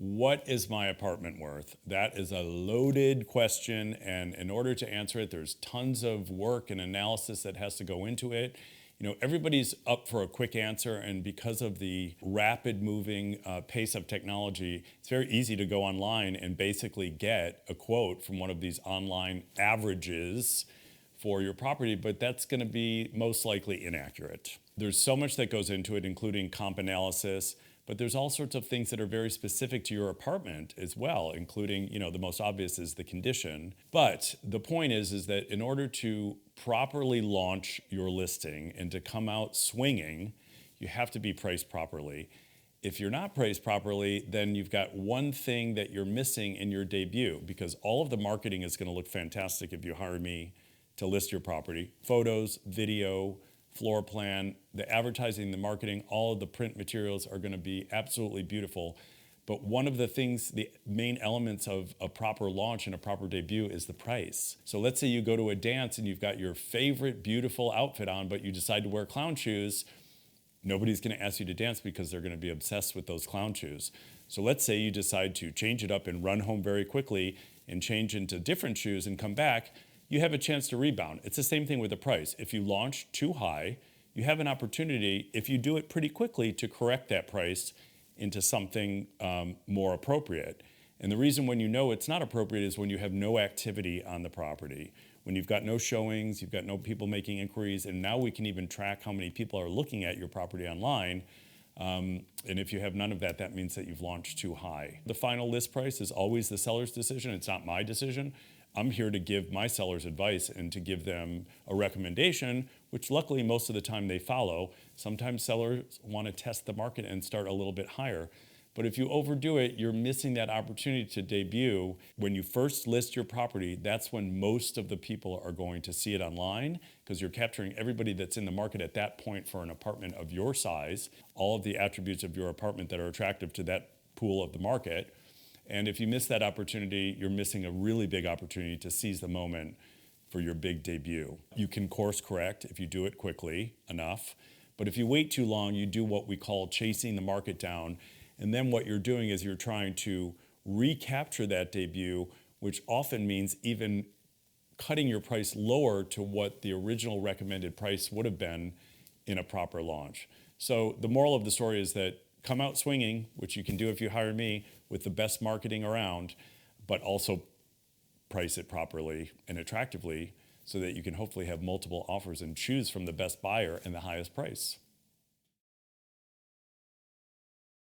What is my apartment worth? That is a loaded question, and in order to answer it, there's tons of work and analysis that has to go into it. Everybody's up for a quick answer, and because of the rapid moving pace of technology, it's very easy to go online and basically get a quote from one of these online averages for your property, but that's going to be most likely inaccurate. There's so much that goes into it, including comp analysis, but there's all sorts of things that are very specific to your apartment as well, including, the most obvious is the condition. But the point is that in order to properly launch your listing and to come out swinging, you have to be priced properly. If you're not priced properly, then you've got one thing that you're missing in your debut, because all of the marketing is going to look fantastic if you hire me to list your property. Photos, video, floor plan, the advertising, the marketing, all of the print materials are going to be absolutely beautiful. But one of the things, the main elements of a proper launch and a proper debut is the price. So let's say you go to a dance and you've got your favorite beautiful outfit on, but you decide to wear clown shoes. Nobody's going to ask you to dance because they're going to be obsessed with those clown shoes. So let's say you decide to change it up and run home very quickly and change into different shoes and come back. You have a chance to rebound. It's the same thing with the price. If you launch too high, you have an opportunity, if you do it pretty quickly, to correct that price into something more appropriate. And the reason when you know it's not appropriate is when you have no activity on the property. When you've got no showings, you've got no people making inquiries, and now we can even track how many people are looking at your property online. And if you have none of that, that means that you've launched too high. The final list price is always the seller's decision. It's not my decision. I'm here to give my sellers advice and to give them a recommendation, which luckily most of the time they follow. Sometimes sellers want to test the market and start a little bit higher. But if you overdo it, you're missing that opportunity to debut. When you first list your property, that's when most of the people are going to see it online, because you're capturing everybody that's in the market at that point for an apartment of your size, all of the attributes of your apartment that are attractive to that pool of the market. And if you miss that opportunity, you're missing a really big opportunity to seize the moment for your big debut. You can course correct if you do it quickly enough, but if you wait too long, you do what we call chasing the market down. And then what you're doing is you're trying to recapture that debut, which often means even cutting your price lower to what the original recommended price would have been in a proper launch. So the moral of the story is that come out swinging, which you can do if you hire me, with the best marketing around, but also price it properly and attractively so that you can hopefully have multiple offers and choose from the best buyer and the highest price.